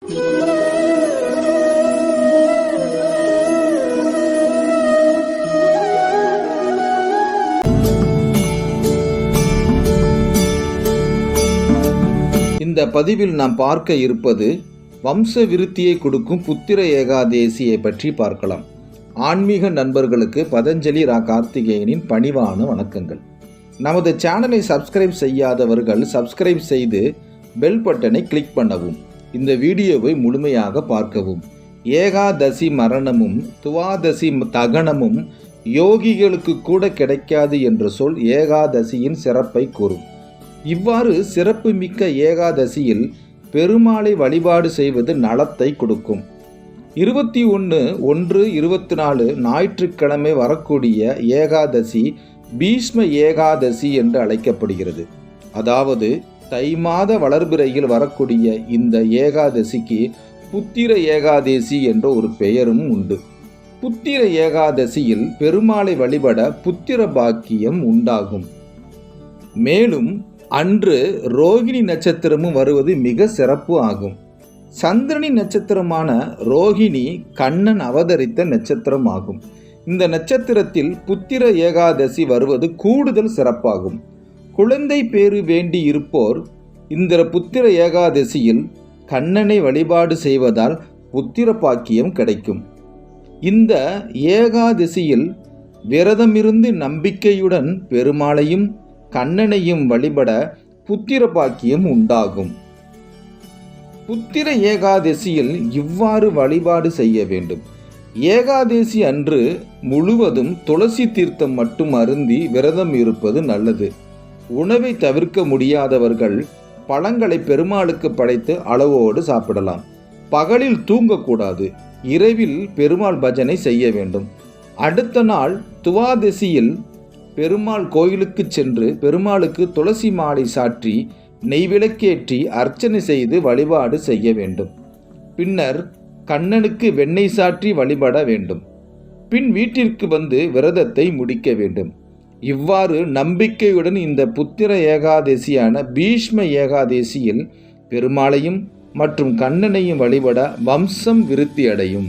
இந்த பதிவில் நாம் பார்க்க இருப்பது வம்ச விருத்தியை கொடுக்கும் புத்திர ஏகாதேசியை பற்றி பார்க்கலாம். ஆன்மீக நண்பர்களுக்கு பதஞ்சலி கார்த்திகேயனின் பணிவான வணக்கங்கள். நமது சேனலை சப்ஸ்கிரைப் செய்யாதவர்கள் சப்ஸ்கிரைப் செய்து பெல் பட்டனை கிளிக் பண்ணவும். இந்த வீடியோவை முழுமையாக பார்க்கவும். ஏகாதசி மரணமும் துவாதசி தகனமும் யோகிகளுக்கு கூட கிடைக்காது என்ற சொல் ஏகாதசியின் சிறப்பை கூறும். இவ்வாறு சிறப்பு மிக்க ஏகாதசியில் பெருமாளை வழிபாடு செய்வது நலத்தை கொடுக்கும். 21/1/24 ஞாயிற்றுக்கிழமை வரக்கூடிய ஏகாதசி பீஷ்ம ஏகாதசி என்று அழைக்கப்படுகிறது. அதாவது தை மாத வளர்பிறையில் வரக்கூடிய இந்த ஏகாதசிக்கு புத்திர ஏகாதசி என்ற ஒரு பெயரும் உண்டு. புத்திர ஏகாதசியில் பெருமாளை வழிபட புத்திர பாக்கியம் உண்டாகும். மேலும் அன்று ரோகிணி நட்சத்திரமும் வருவது மிக சிறப்பு ஆகும். சந்திரனி நட்சத்திரமான ரோகிணி கண்ணன் அவதரித்த நட்சத்திரம் ஆகும். இந்த நட்சத்திரத்தில் புத்திர ஏகாதசி வருவது கூடுதல் சிறப்பாகும். குழந்தை பேறு வேண்டி இருப்போர் இந்த புத்திர ஏகாதசியில் கண்ணனை வழிபாடு செய்வதால் புத்திர பாக்கியம் கிடைக்கும். இந்த ஏகாதசியில் விரதமிருந்து நம்பிக்கையுடன் பெருமாளையும் கண்ணனையும் வழிபட புத்திர பாக்கியம் உண்டாகும். புத்திர ஏகாதசியில் இவ்வாறு வழிபாடு செய்ய வேண்டும். ஏகாதசி அன்று முழுவதும் துளசி தீர்த்தம் மட்டும் அருந்தி விரதம் இருப்பது நல்லது. உணவை தவிர்க்க முடியாதவர்கள் பழங்களை பெருமாளுக்கு படைத்து அளவோடு சாப்பிடலாம். பகலில் தூங்கக்கூடாது. இரவில் பெருமாள் பஜனை செய்ய வேண்டும். அடுத்த நாள் துவாதசியில் பெருமாள் கோயிலுக்கு சென்று பெருமாளுக்கு துளசி மாலை சாற்றி நெய்விளக்கேற்றி அர்ச்சனை செய்து வழிபாடு செய்ய வேண்டும். பின்னர் கண்ணனுக்கு வெண்ணெய் சாற்றி வழிபட வேண்டும். பின் வீட்டிற்கு வந்து விரதத்தை முடிக்க வேண்டும். இவ்வாறு நம்பிக்கையுடன் இந்த புத்திர ஏகாதசியான பீஷ்ம ஏகாதசியில் பெருமாளையும் மற்றும் கண்ணனையும் வழிபட வம்சம் விருத்தி அடையும்.